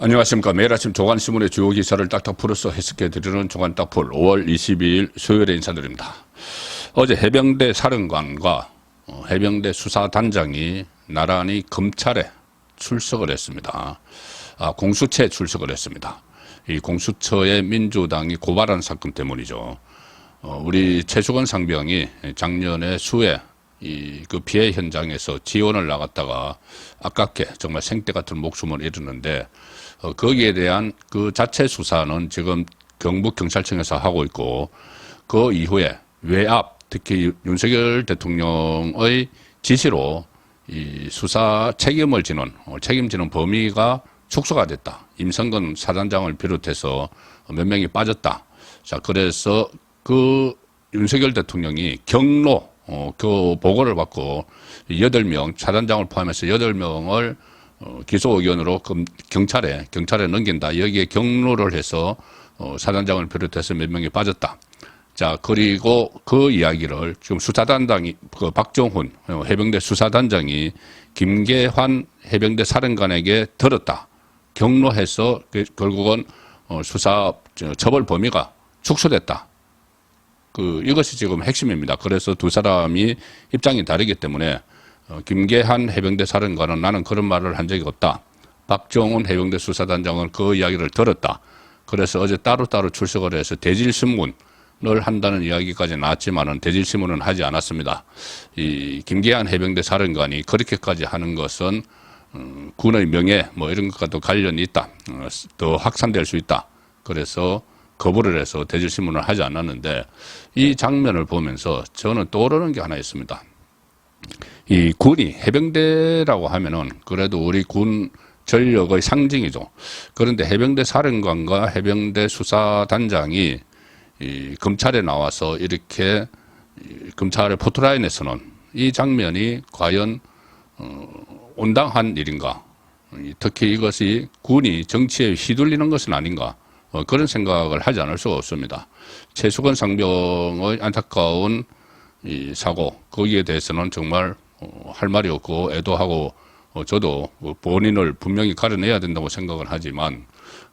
안녕하십니까. 매일 아침 조간신문의 주요 기사를 딱딱 풀어서 해석해드리는 조간딱풀 5월 22일 수요일에 인사드립니다. 어제 해병대 사령관과 해병대 수사단장이 나란히 검찰에 출석을 했습니다. 공수처에 출석을 했습니다. 이 공수처에 민주당이 고발한 사건 때문이죠. 우리 최수건 상병이 작년에 수해 그 피해 현장에서 지원을 나갔다가 아깝게 정말 생떼 같은 목숨을 잃었는데 거기에 대한 그 자체 수사는 지금 경북경찰청에서 하고 있고 그 이후에 외압 특히 윤석열 대통령의 지시로 이 수사 책임지는 범위가 축소가 됐다. 임성근 사단장을 비롯해서 몇 명이 빠졌다. 자, 그래서 그 윤석열 대통령이 경로 그 보고를 받고 8명, 사단장을 포함해서 8명을 기소 의견으로 경찰에 넘긴다. 여기에 경로를 해서 사단장을 비롯해서 몇 명이 빠졌다. 자, 그리고 그 이야기를 지금 수사단장이, 그 박정훈 해병대 수사단장이 김계환 해병대 사령관에게 들었다. 경로해서 결국은 수사 처벌 범위가 축소됐다. 이것이 지금 핵심입니다. 그래서 두 사람이 입장이 다르기 때문에 김계한 해병대 사령관은 나는 그런 말을 한 적이 없다. 박정훈 해병대 수사단장은 그 이야기를 들었다. 그래서 어제 따로따로 출석을 해서 대질신문을 한다는 이야기까지 나왔지만은 대질신문은 하지 않았습니다. 이 김계한 해병대 사령관이 그렇게까지 하는 것은 군의 명예 뭐 이런 것과도 관련이 있다. 더 확산될 수 있다. 그래서 거부를 해서 대질신문을 하지 않았는데 이 장면을 보면서 저는 떠오르는 게 하나 있습니다. 이 군이 해병대라고 하면은 그래도 우리 군 전력의 상징이죠. 그런데 해병대 사령관과 해병대 수사단장이 이 검찰에 나와서 이렇게 검찰의 포토라인에서는 이 장면이 과연 온당한 일인가? 특히 이것이 군이 정치에 휘둘리는 것은 아닌가? 그런 생각을 하지 않을 수가 없습니다. 최수건 상병의 안타까운 이 사고, 거기에 대해서는 정말 할 말이 없고 애도하고 저도 본인을 분명히 가려내야 된다고 생각을 하지만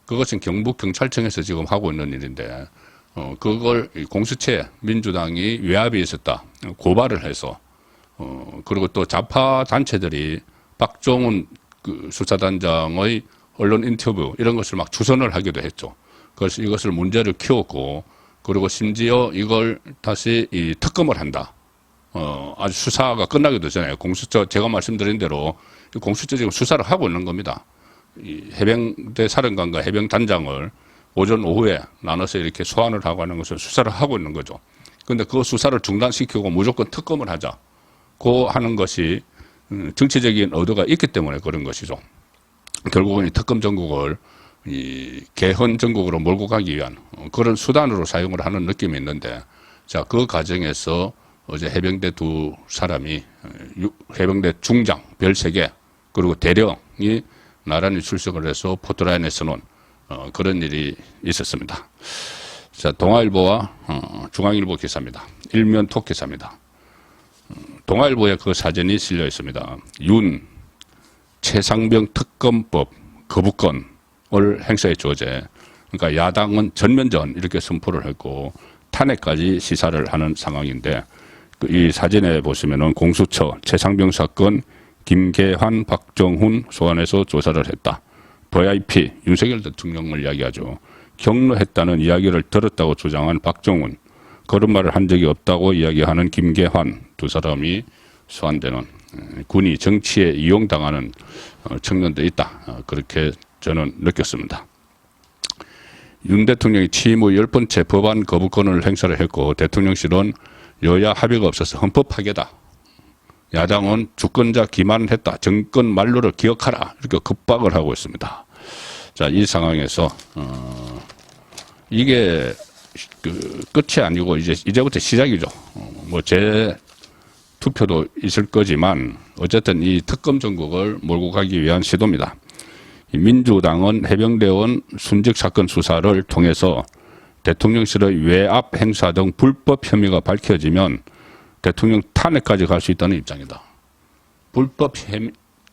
그것은 경북경찰청에서 지금 하고 있는 일인데 그걸 공수처에 민주당이 외압이 있었다. 고발을 해서 그리고 또 좌파 단체들이 박정훈 그 수사단장의 언론 인터뷰 이런 것을 막 추선을 하기도 했죠. 그래서 이것을 문제를 키웠고 그리고 심지어 이걸 다시 특검을 한다. 아주 수사가 끝나기도 전에 공수처 제가 말씀드린 대로 공수처 지금 수사를 하고 있는 겁니다. 이 해병대 사령관과 해병단장을 오전 오후에 나눠서 이렇게 소환을 하고 하는 것을 수사를 하고 있는 거죠. 그런데 그 수사를 중단시키고 무조건 특검을 하자고 하는 것이 정치적인 의도가 있기 때문에 그런 것이죠. 결국은 이 특검 전국을 이 개헌 전국으로 몰고 가기 위한 그런 수단으로 사용을 하는 느낌이 있는데, 자, 그 과정에서 어제 해병대 두 사람이 해병대 중장 별 3개 그리고 대령이 나란히 출석을 해서 포토라인에서는 그런 일이 있었습니다. 자, 동아일보와 중앙일보 기사입니다. 일면 톡 기사입니다. 동아일보에 그 사진이 실려 있습니다. 최상병 특검법 거부권을 행사해 주어제. 그러니까 야당은 전면전 이렇게 선포를 했고 탄핵까지 시사를 하는 상황인데 이 사진에 보시면은 공수처 최상병 사건 김계환, 박정훈 소환해서 조사를 했다. VIP 윤석열 대통령을 이야기하죠. 경로했다는 이야기를 들었다고 주장한 박정훈, 그런 말을 한 적이 없다고 이야기하는 김계환 두 사람이 소환되는 군이 정치에 이용당하는 측면도 있다. 그렇게 저는 느꼈습니다. 윤 대통령이 취임 후 10번째 법안 거부권을 행사를 했고 대통령실은 여야 합의가 없어서 헌법 파괴다. 야당은 주권자 기만을 했다. 정권 만료를 기억하라. 이렇게 급박을 하고 있습니다. 자, 이 상황에서 이게 끝이 아니고 이제부터 시작이죠. 뭐 재투표도 있을 거지만 어쨌든 이 특검 전국을 몰고 가기 위한 시도입니다. 민주당은 해병대원 순직 사건 수사를 통해서 대통령실의 외압 행사 등 불법 혐의가 밝혀지면 대통령 탄핵까지 갈 수 있다는 입장이다. 불법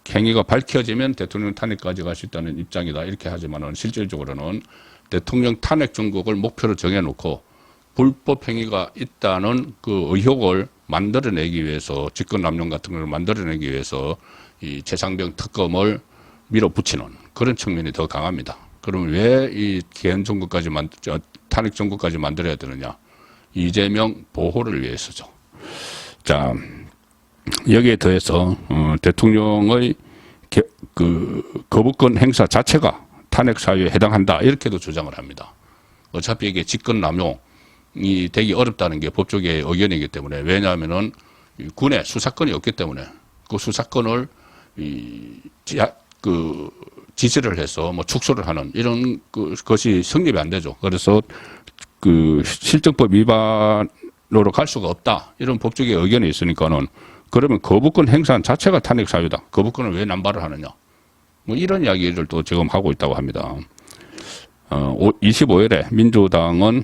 행위가 밝혀지면 대통령 탄핵까지 갈 수 있다는 입장이다. 이렇게 하지만은 실질적으로는 대통령 탄핵 정국을 목표로 정해놓고 불법 행위가 있다는 그 의혹을 만들어내기 위해서 직권남용 같은 걸 만들어내기 위해서 이 최상병 특검을 밀어붙이는 그런 측면이 더 강합니다. 그러면 왜 이 개헌 정국까지 탄핵 정국까지 만들어야 되느냐? 이재명 보호를 위해서죠. 자, 여기에 더해서 대통령의 거부권 행사 자체가 탄핵 사유에 해당한다 이렇게도 주장을 합니다. 어차피 이게 직권남용이 되기 어렵다는 게 법조계의 의견이기 때문에 왜냐하면은 군에 수사권이 없기 때문에 그 수사권을 지시를 해서 뭐 축소를 하는 이런 것이 성립이 안 되죠. 그래서 실정법 위반으로 갈 수가 없다 이런 법조계의 의견이 있으니까는 그러면 거부권 행사한 자체가 탄핵 사유다. 거부권을 왜 남발을 하느냐. 뭐 이런 이야기를 또 지금 하고 있다고 합니다. 25일에 민주당은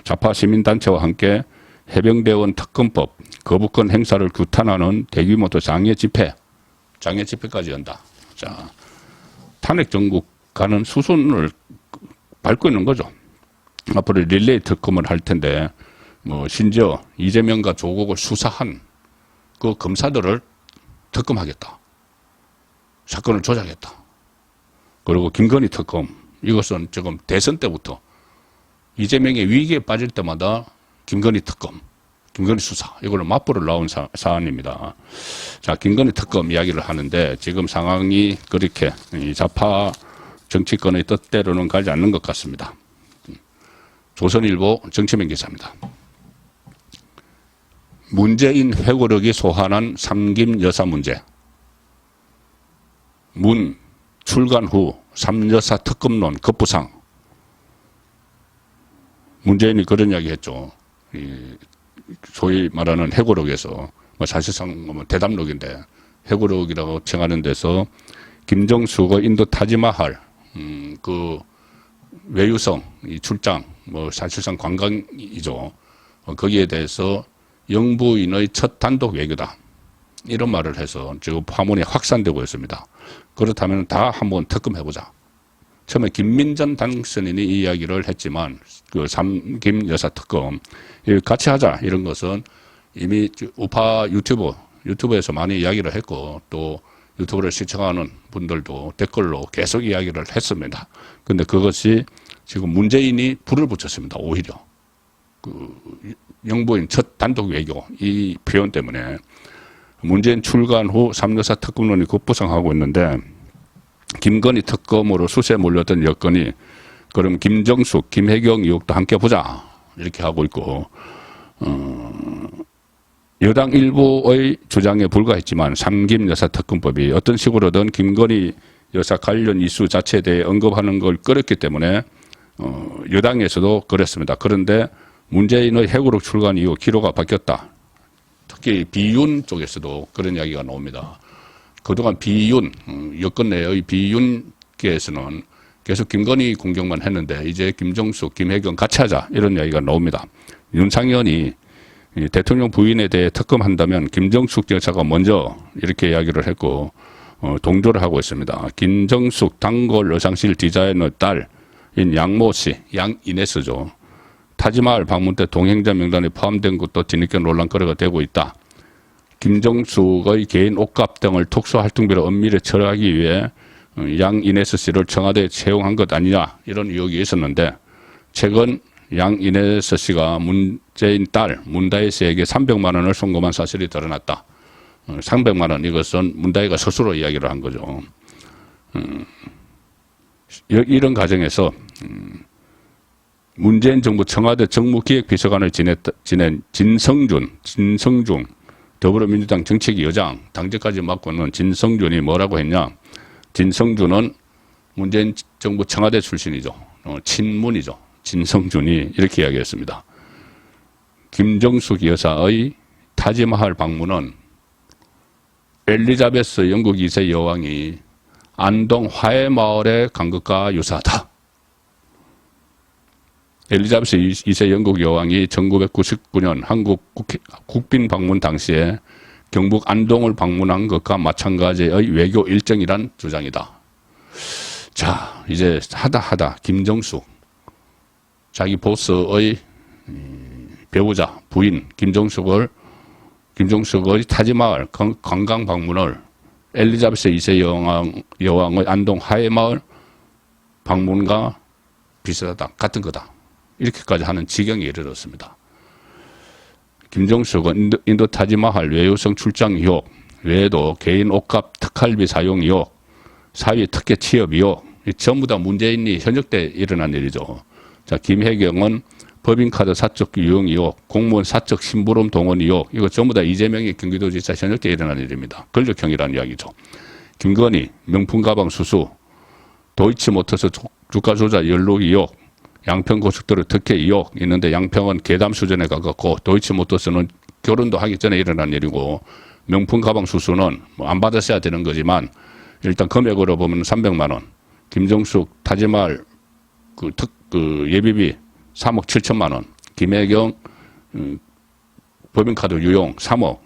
좌파 시민단체와 함께 해병대원 특검법 거부권 행사를 규탄하는 대규모 또 장애 집회까지 연다. 자, 탄핵 정국 가는 수순을 밟고 있는 거죠. 앞으로 릴레이 특검을 할 텐데 뭐 심지어 이재명과 조국을 수사한 그 검사들을 특검하겠다. 사건을 조작했다. 그리고 김건희 특검 이것은 지금 대선 때부터 이재명의 위기에 빠질 때마다 김건희 특검, 김건희 수사 이걸로 맞불을 나온 사안입니다. 자, 김건희 특검 이야기를 하는데 지금 상황이 그렇게 좌파 정치권의 뜻대로는 가지 않는 것 같습니다. 조선일보 정치면 기사입니다. 문재인 회고록이 소환한 삼김 여사 문제. 문 출간 후 삼여사 특검론 급부상. 문재인이 그런 이야기 했죠. 소위 말하는 회고록에서 사실상 대담록인데 회고록이라고 칭하는 데서 김정숙의 인도 타지마할 그 외유성 이 출장 사실상 관광이죠. 거기에 대해서 영부인의 첫 단독 외교다. 이런 말을 해서 지금 파문이 확산되고 있습니다. 그렇다면 다 한번 특검해보자. 처음에 김민전 당선인이 이 이야기를 했지만 그 삼김 여사 특검 같이 하자 이런 것은 이미 우파 유튜브에서 많이 이야기를 했고 또 유튜브를 시청하는 분들도 댓글로 계속 이야기를 했습니다. 근데 그것이 지금 문재인이 불을 붙였습니다. 오히려 영부인 첫 단독 외교 이 표현 때문에 문재인 출간 후 삼여사 특검론이 급부상하고 있는데 김건희 특검으로 수세에 몰렸던 여건이 그럼 김정숙, 김혜경 의혹도 함께 보자 이렇게 하고 있고 여당 일부의 주장에 불과했지만 삼김 여사 특검법이 어떤 식으로든 김건희 여사 관련 이슈 자체에 대해 언급하는 걸 끌었기 때문에 여당에서도 그랬습니다. 그런데 문재인의 회고록 출간 이후 기로가 바뀌었다. 특히 비윤 쪽에서도 그런 이야기가 나옵니다. 그동안 비윤, 여권 내의 비윤계에서는 계속 김건희 공격만 했는데 이제 김정숙, 김혜경 같이 하자 이런 이야기가 나옵니다. 윤상현이 대통령 부인에 대해 특검한다면 김정숙 여사가 먼저 이렇게 이야기를 했고 동조를 하고 있습니다. 김정숙 단골 의상실 디자이너 딸인 양모 씨, 양이네스죠. 타지마할 방문 때 동행자 명단에 포함된 것도 뒤늦게 논란거리가 되고 있다. 김정숙의 개인 옷값 등을 특수활동비로 은밀히 처리하기 위해 양이네스 씨를 청와대에 채용한 것 아니냐 이런 의혹이 있었는데 최근 양이네스 씨가 문재인 딸 문다혜 씨에게 300만 원을 송금한 사실이 드러났다. 300만 원 이것은 문다혜가 스스로 이야기를 한 거죠. 이런 과정에서 문재인 정부 청와대 정무기획비서관을 지낸 진성준 더불어민주당 정책위 여장 당직까지 맡고 있는 진성준이 뭐라고 했냐. 진성준은 문재인 정부 청와대 출신이죠. 친문이죠. 진성준이 이렇게 이야기했습니다. 김정숙 여사의 타지마할 방문은 엘리자베스 영국 2세 여왕이 안동 화해마을에 간 것과 유사하다. 엘리자베스 2세 영국 여왕이 1999년 한국 국빈 방문 당시에 경북 안동을 방문한 것과 마찬가지의 외교 일정이란 주장이다. 자, 이제 하다 김정숙 자기 보스의 배우자 부인 김정숙의 타지마을 관광 방문을 엘리자베스 2세 여왕의 안동 하회마을 방문과 비슷하다, 같은 거다. 이렇게까지 하는 지경에 이르렀습니다. 김정숙은 인도 타지마할 외유성 출장 의혹 외에도 개인 옷값 특할비 사용 의혹, 사위 특혜 취업 의혹, 전부 다 문재인이 현역 때 일어난 일이죠. 자, 김혜경은 법인카드 사적 유용 의혹, 공무원 사적 심부름 동원 의혹, 이거 전부 다 이재명이 경기도지사 현역 때 일어난 일입니다. 권력형이라는 이야기죠. 김건희 명품 가방 수수, 도이치모터스 주가 조작 연루 의혹, 양평고속도로 특혜 의혹 있는데 양평은 계담 수준에 가깝고 도이치모터스는 결혼도 하기 전에 일어난 일이고 명품 가방 수수는 뭐 안 받았어야 되는 거지만 일단 금액으로 보면 300만 원, 김정숙 타지마을 그 예비비 3억 7천만 원, 김혜경 법인카드 유용 3억,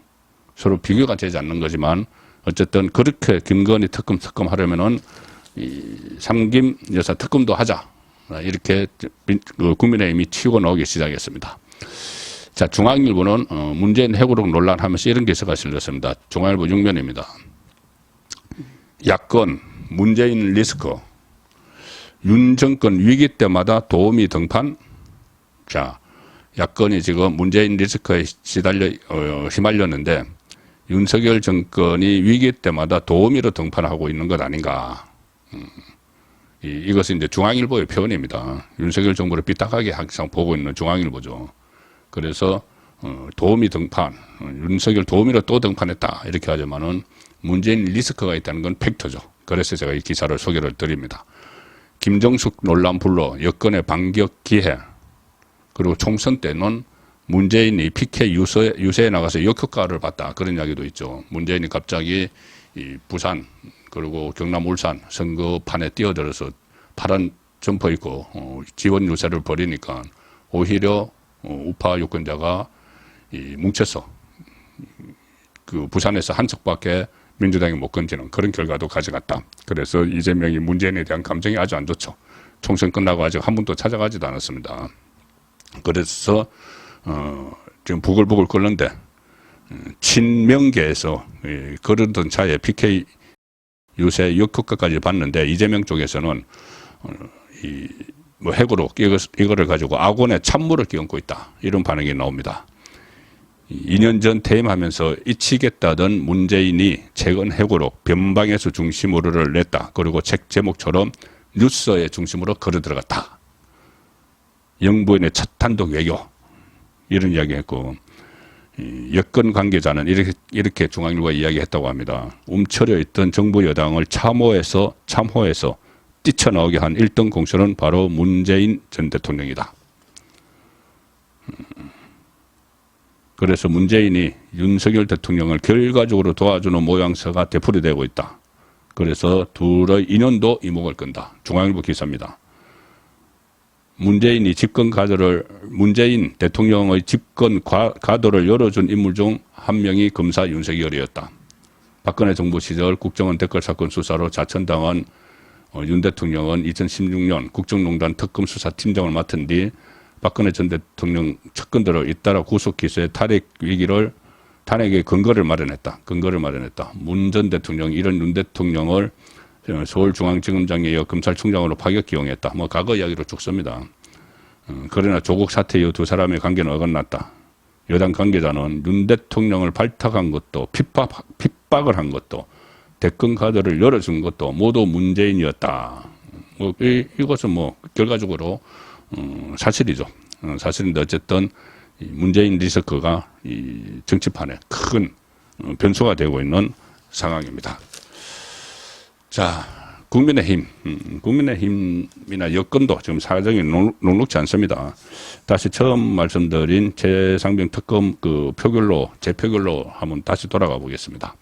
서로 비교가 되지 않는 거지만 어쨌든 그렇게 김건희 특검 하려면은 이 삼김 여사 특검도 하자, 이렇게 국민의힘이 치고 나오기 시작했습니다. 자, 중앙일보는 문재인 해고록 논란하면서 이런 기사가 실렸습니다. 중앙일보 6면입니다. 야권 문재인 리스크, 윤 정권 위기 때마다 도우미 등판. 자, 야권이 지금 문재인 리스크에 휘말렸는데 윤석열 정권이 위기 때마다 도우미로 등판하고 있는 것 아닌가. 이것은 이제 중앙일보의 표현입니다. 윤석열 정부를 삐딱하게 항상 보고 있는 중앙일보죠. 그래서 도우미 등판, 윤석열 도우미로 또 등판했다, 이렇게 하지만은 문재인 리스크가 있다는 건 팩트죠. 그래서 제가 이 기사를 소개를 드립니다. 김정숙 논란 불러 여권의 반격 기회, 그리고 총선 때는 문재인이 PK 유세에 나가서 역효과를 봤다, 그런 이야기도 있죠. 문재인이 갑자기 이 부산 그리고 경남 울산 선거판에 뛰어들어서 파란 점퍼 입고 지원 유세를 벌이니까 오히려 우파 유권자가 뭉쳐서 그 부산에서 한 척밖에 민주당이 못 건지는 그런 결과도 가져갔다. 그래서 이재명이 문재인에 대한 감정이 아주 안 좋죠. 총선 끝나고 아직 한 번도 찾아가지도 않았습니다. 그래서 지금 부글부글 끓는데 친명계에서 그러던 차에 PK 유세 역효과까지 봤는데 이재명 쪽에서는 뭐 핵으로 이거를 가지고 악원에 찬물을 끼얹고 있다, 이런 반응이 나옵니다. 2년 전 퇴임하면서 잊히겠다던 문재인이 최근 핵으로 변방에서 중심으로를 냈다. 그리고 책 제목처럼 뉴스의 중심으로 걸어 들어갔다. 영부인의 첫 단독 외교, 이런 이야기했고, 여권 관계자는 이렇게 중앙일보가 이야기했다고 합니다. 움츠려 있던 정부 여당을 참호해서 뛰쳐나오게 한 1등 공신은 바로 문재인 전 대통령이다. 그래서 문재인이 윤석열 대통령을 결과적으로 도와주는 모양새가 되풀이되고 있다. 그래서 둘의 인연도 이목을 끈다. 중앙일보 기사입니다. 문재인 대통령의 집권 가도를 열어준 인물 중 한 명이 검사 윤석열이었다. 박근혜 정부 시절 국정원 댓글 사건 수사로 자천당한 윤 대통령은 2016년 국정농단 특검 수사팀장을 맡은 뒤 박근혜 전 대통령 측근들을 잇따라 구속 기소해 탄핵의 근거를 마련했다. 문 전 대통령이 이런 윤 대통령을 서울중앙지검장에 이어 검찰총장으로 파격 기용했다. 뭐 과거 이야기로 쭉 씁니다. 그러나 조국 사태 이후 두 사람의 관계는 어긋났다. 여당 관계자는 윤 대통령을 발탁한 것도 핍박을 한 것도 대권 카드를 열어준 것도 모두 문재인이었다. 뭐 이것은 뭐 결과적으로 사실이죠. 사실인데 어쨌든 문재인 리스크가 이 정치판에 큰 변수가 되고 있는 상황입니다. 자, 국민의힘이나 여권도 지금 사정이 녹록지 않습니다. 다시 처음 말씀드린 최상병 특검 재표결로 한번 다시 돌아가 보겠습니다.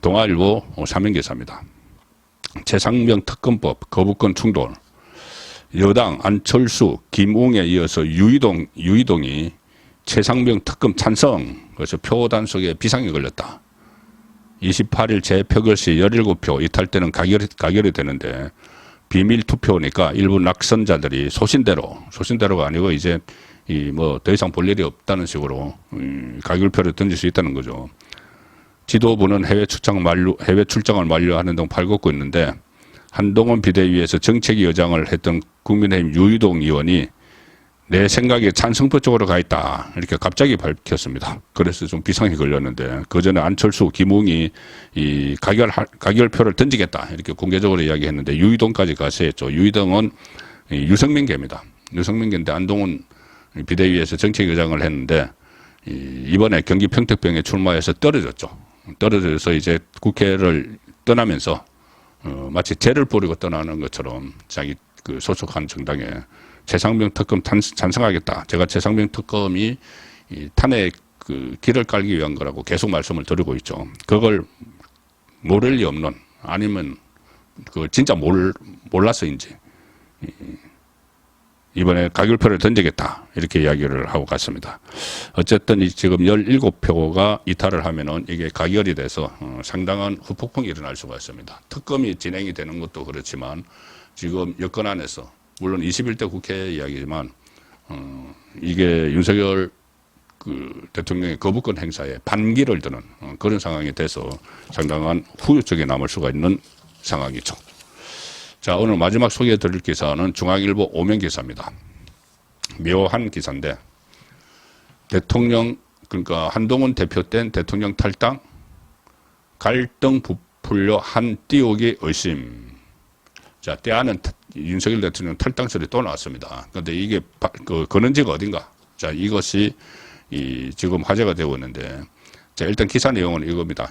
동아일보 3면 기사입니다. 최상병 특검법 거부권 충돌. 여당 안철수, 김웅에 이어서 유이동이 최상병 특검 찬성. 그래서 표 단속에 비상이 걸렸다. 28일 재표결 시 17표 이탈되는 가결이 되는데 비밀 투표니까 일부 낙선자들이 소신대로가 아니고 이제 더 이상 볼 일이 없다는 식으로 가결표를 던질 수 있다는 거죠. 지도부는 해외 출장을 만료하는 등 발벗고 있는데 한동훈 비대위에서 정책위 의장을 했던 국민의힘 유이동 의원이 내 생각에 찬성표 쪽으로 가 있다. 이렇게 갑자기 밝혔습니다. 그래서 좀 비상이 걸렸는데 그 전에 안철수, 김웅이 이 가결표를 던지겠다. 이렇게 공개적으로 이야기했는데 유이동까지 가서 했죠. 유이동은 유승민계입니다. 유승민계인데 한동훈 비대위에서 정책위의장을 했는데 이번에 경기 평택병에 출마해서 떨어졌죠. 떨어져서 이제 국회를 떠나면서 마치 죄를 뿌리고 떠나는 것처럼 자기 그 소속한 정당에 최상병 특검 찬성하겠다. 제가 최상병 특검이 탄핵 그 길을 깔기 위한 거라고 계속 말씀을 드리고 있죠. 그걸 모를 리 없는 아니면 그 진짜 몰라서인지 이번에 가결표를 던지겠다. 이렇게 이야기를 하고 갔습니다. 어쨌든 지금 17표가 이탈을 하면은 이게 가결이 돼서 상당한 후폭풍이 일어날 수가 있습니다. 특검이 진행이 되는 것도 그렇지만 지금 여권 안에서 물론 21대 국회 이야기지만 이게 윤석열 그 대통령의 거부권 행사에 반기를 드는 그런 상황이 돼서 상당한 후유증이 남을 수가 있는 상황이죠. 자, 오늘 마지막 소개해 드릴 기사는 중앙일보 오면 기사입니다. 묘한 기사인데 대통령 그러니까 한동훈 대표 땐 대통령 탈당 갈등 부풀려 한 띄우기 의심. 자, 때하는 윤석열 대통령 탈당설이 또 나왔습니다. 그런데 이게 근원지가 어딘가? 자, 이것이 지금 화제가 되고 있는데, 자, 일단 기사 내용은 이겁니다.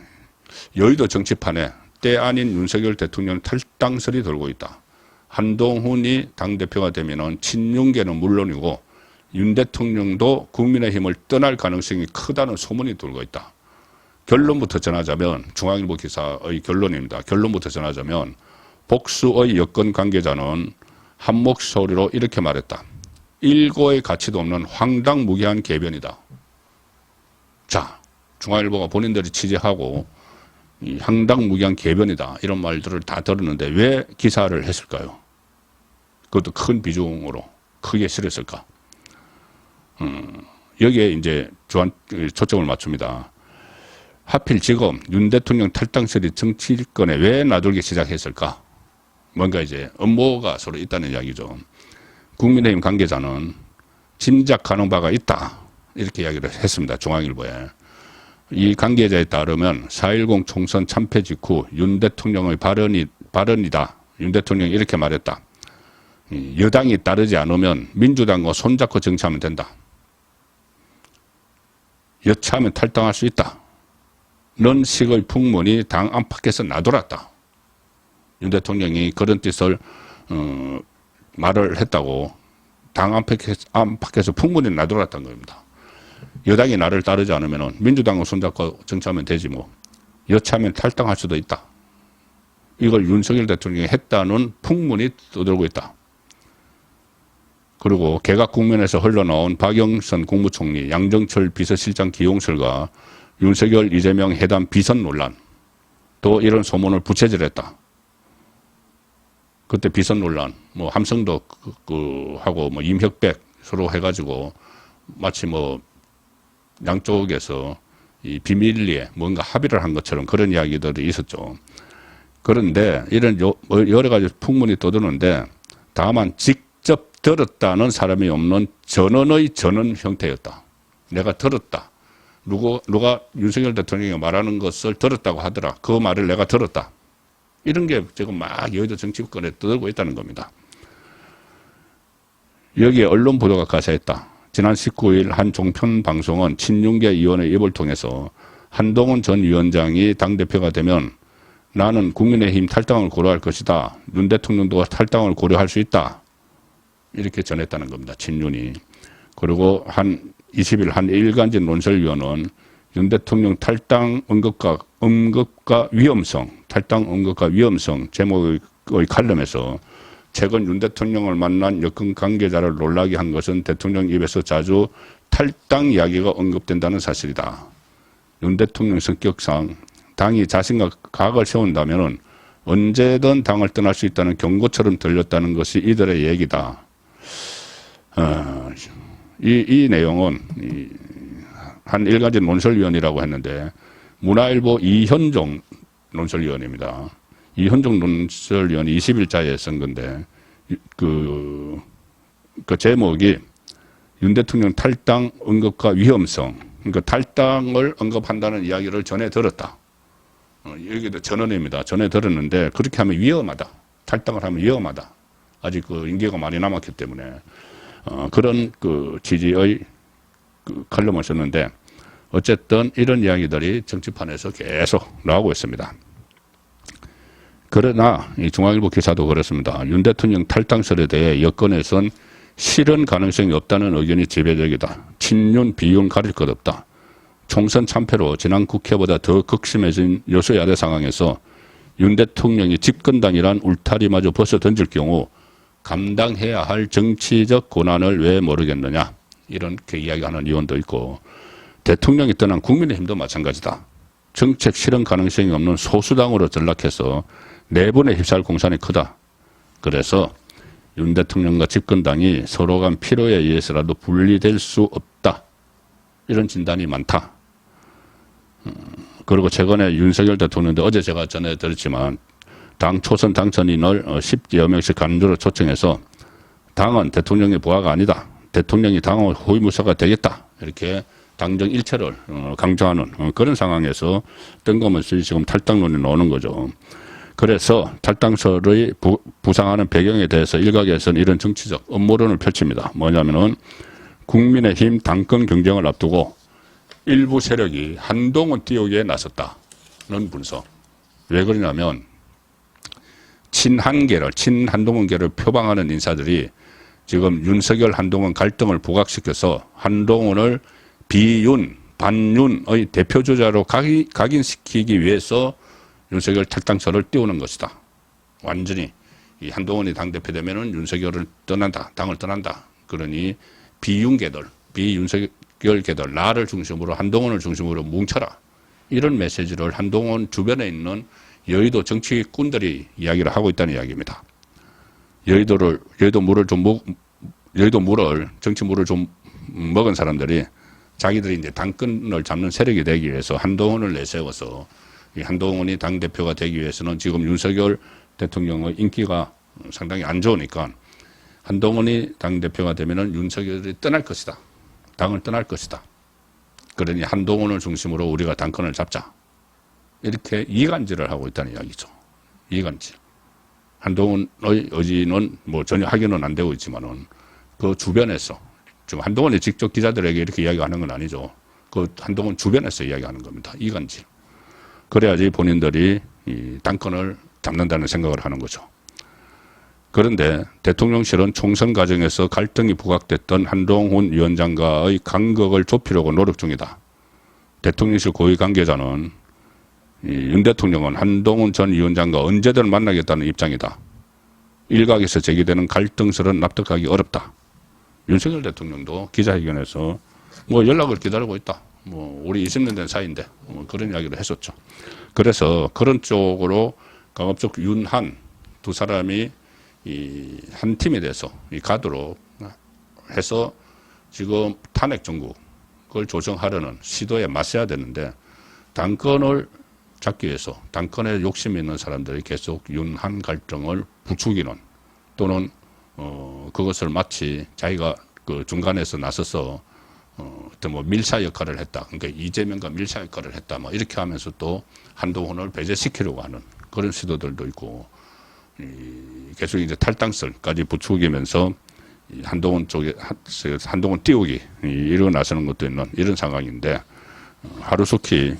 여의도 정치판에 때 아닌 윤석열 대통령 탈당설이 돌고 있다. 한동훈이 당대표가 되면은 친윤계는 물론이고 윤 대통령도 국민의힘을 떠날 가능성이 크다는 소문이 돌고 있다. 결론부터 전하자면 중앙일보 기사의 결론입니다. 결론부터 전하자면 복수의 여권 관계자는 한 목소리로 이렇게 말했다. 일고의 가치도 없는 황당무계한 개변이다. 자, 중앙일보가 본인들이 취재하고 이 황당무계한 개변이다. 이런 말들을 다 들었는데 왜 기사를 했을까요? 그것도 큰 비중으로 크게 실었을까? 여기에 이제 초점을 맞춥니다. 하필 지금 윤 대통령 탈당설이 정치권에 왜 나돌기 시작했을까? 뭔가 이제 음모가 서로 있다는 이야기죠. 국민의힘 관계자는 짐작하는 바가 있다. 이렇게 이야기를 했습니다. 중앙일보에. 이 관계자에 따르면 4.10 총선 참패 직후 윤 대통령의 발언이다. 윤 대통령이 이렇게 말했다. 여당이 따르지 않으면 민주당과 손잡고 정치하면 된다. 여차하면 탈당할 수 있다. 는 식의 풍문이 당 안팎에서 나돌았다. 윤 대통령이 그런 뜻을 말을 했다고 당 안팎에서 풍문이 나돌았다는 겁니다. 여당이 나를 따르지 않으면 민주당과 손잡고 정치하면 되지 뭐. 여차하면 탈당할 수도 있다. 이걸 윤석열 대통령이 했다는 풍문이 떠돌고 있다. 그리고 개각 국면에서 흘러나온 박영선 국무총리, 양정철 비서실장 기용설과 윤석열, 이재명 회담 비선 논란, 또 이런 소문을 부채질했다. 그때 비선 논란, 뭐 함성도 하고 뭐 임혁백 서로 해가지고 마치 뭐 양쪽에서 이 비밀리에 뭔가 합의를 한 것처럼 그런 이야기들이 있었죠. 그런데 이런 여러 가지 풍문이 떠드는데 다만 직접 들었다는 사람이 없는 전언의 전언 형태였다. 내가 들었다. 누가 윤석열 대통령이 말하는 것을 들었다고 하더라. 그 말을 내가 들었다. 이런 게 지금 막 여의도 정치권에 떠들고 있다는 겁니다. 여기에 언론 보도가 가세했다. 지난 19일 한 종편 방송은 친윤계 의원의 입을 통해서 한동훈 전 위원장이 당대표가 되면 나는 국민의힘 탈당을 고려할 것이다. 윤 대통령도 탈당을 고려할 수 있다. 이렇게 전했다는 겁니다. 친윤이. 그리고 한 20일 한 일간지 논설위원은 윤 대통령 탈당 응급과 위험성, 탈당 응급과 위험성 제목의 칼럼에서 최근 윤 대통령을 만난 여권 관계자를 놀라게 한 것은 대통령 입에서 자주 탈당 이야기가 언급된다는 사실이다. 윤 대통령 성격상 당이 자신과 각을 세운다면은 언제든 당을 떠날 수 있다는 경고처럼 들렸다는 것이 이들의 얘기다. 이 내용은 한 일가지 논설위원이라고 했는데 문화일보 이현종 논설위원입니다. 이현종 논설위원이 20일자에 쓴 건데 그 제목이 윤 대통령 탈당 언급과 위험성. 그러니까 탈당을 언급한다는 이야기를 전해 들었다. 여기도 전언입니다. 전해 들었는데 그렇게 하면 위험하다. 탈당을 하면 위험하다. 아직 그 임기가 많이 남았기 때문에 그런 그 취지의 그 칼럼을 썼는데 어쨌든 이런 이야기들이 정치판에서 계속 나오고 있습니다. 그러나 이 중앙일보 기사도 그렇습니다. 윤 대통령 탈당설에 대해 여권에선 실현 가능성이 없다는 의견이 지배적이다. 친윤, 비윤 가릴 것 없다. 총선 참패로 지난 국회보다 더 극심해진 여소야대 상황에서 윤 대통령이 집권당이란 울타리마저 벗어 던질 경우 감당해야 할 정치적 고난을 왜 모르겠느냐. 이렇게 이야기하는 의원도 있고 대통령이 떠난 국민의힘도 마찬가지다. 정책 실현 가능성이 없는 소수당으로 전락해서 내분에 휩싸일 공산이 크다. 그래서 윤 대통령과 집권당이 서로 간 필요에 의해서라도 분리될 수 없다. 이런 진단이 많다. 그리고 최근에 윤석열 대통령도 어제 제가 전해드렸지만 당 초선 당선인을 10여 명씩 간주로 초청해서 당은 대통령의 부하가 아니다. 대통령이 당의 호위무사가 되겠다. 이렇게 당정 일체를 강조하는 그런 상황에서 뜬금없이 지금 탈당론이 나오는 거죠. 그래서 탈당설의 부상하는 배경에 대해서 일각에서는 이런 정치적 음모론을 펼칩니다. 뭐냐면은 국민의힘 당권 경쟁을 앞두고 일부 세력이 한동훈 띄우기에 나섰다는 분석. 왜 그러냐면 친한동훈계를 표방하는 인사들이 지금 윤석열 한동훈 갈등을 부각시켜서 한동훈을 비윤, 반윤의 대표주자로 각인시키기 위해서 윤석열 탈당설을 띄우는 것이다. 완전히 이 한동훈이 당대표 되면은 윤석열을 떠난다. 당을 떠난다. 그러니 비윤석열계들 나를 중심으로 한동훈을 중심으로 뭉쳐라. 이런 메시지를 한동훈 주변에 있는 여의도 정치꾼들이 이야기를 하고 있다는 이야기입니다. 여의도 물을 정치 물을 좀 먹은 사람들이 자기들이 이제 당권을 잡는 세력이 되기 위해서 한동훈을 내세워서 이 한동훈이 당대표가 되기 위해서는 지금 윤석열 대통령의 인기가 상당히 안 좋으니까 한동훈이 당대표가 되면은 윤석열이 떠날 것이다. 당을 떠날 것이다. 그러니 한동훈을 중심으로 우리가 당권을 잡자. 이렇게 이간질을 하고 있다는 이야기죠. 이간질. 한동훈의 의지는 뭐 전혀 확인은 안 되고 있지만은 그 주변에서 지금 한동훈이 직접 기자들에게 이렇게 이야기하는 건 아니죠. 그 한동훈 주변에서 이야기하는 겁니다. 이간질. 그래야지 본인들이 이 당권을 잡는다는 생각을 하는 거죠. 그런데 대통령실은 총선 과정에서 갈등이 부각됐던 한동훈 위원장과의 간극을 좁히려고 노력 중이다. 대통령실 고위 관계자는 윤 대통령은 한동훈 전 위원장과 언제든 만나겠다는 입장이다. 일각에서 제기되는 갈등설은 납득하기 어렵다. 윤석열 대통령도 기자회견에서 뭐 연락을 기다리고 있다. 뭐 우리 20년 된 사이인데 그런 이야기를 했었죠. 그래서 그런 쪽으로 강압적 윤한 두 사람이 이 한 팀이 돼서 이 가도록 해서 지금 탄핵 정국을 조정하려는 시도에 맞서야 되는데 당권을 잡기 위해서 당권에 욕심이 있는 사람들이 계속 윤한 갈등을 부추기는 또는 그것을 마치 자기가 그 중간에서 나서서 어떤 뭐 밀사 역할을 했다. 그러니까 이재명과 밀사 역할을 했다. 뭐 이렇게 하면서 또 한동훈을 배제시키려고 하는 그런 시도들도 있고 계속 이제 탈당설까지 부추기면서 한동훈 쪽에 한동훈 띄우기 이러고 나서는 것도 있는 이런 상황인데 하루속히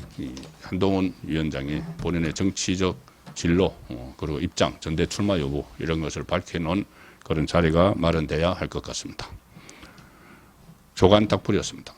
한동훈 위원장이 본인의 정치적 진로 그리고 입장, 전대 출마 여부 이런 것을 밝히는 그런 자리가 마련돼야 할 것 같습니다. 조간 닥불이었습니다.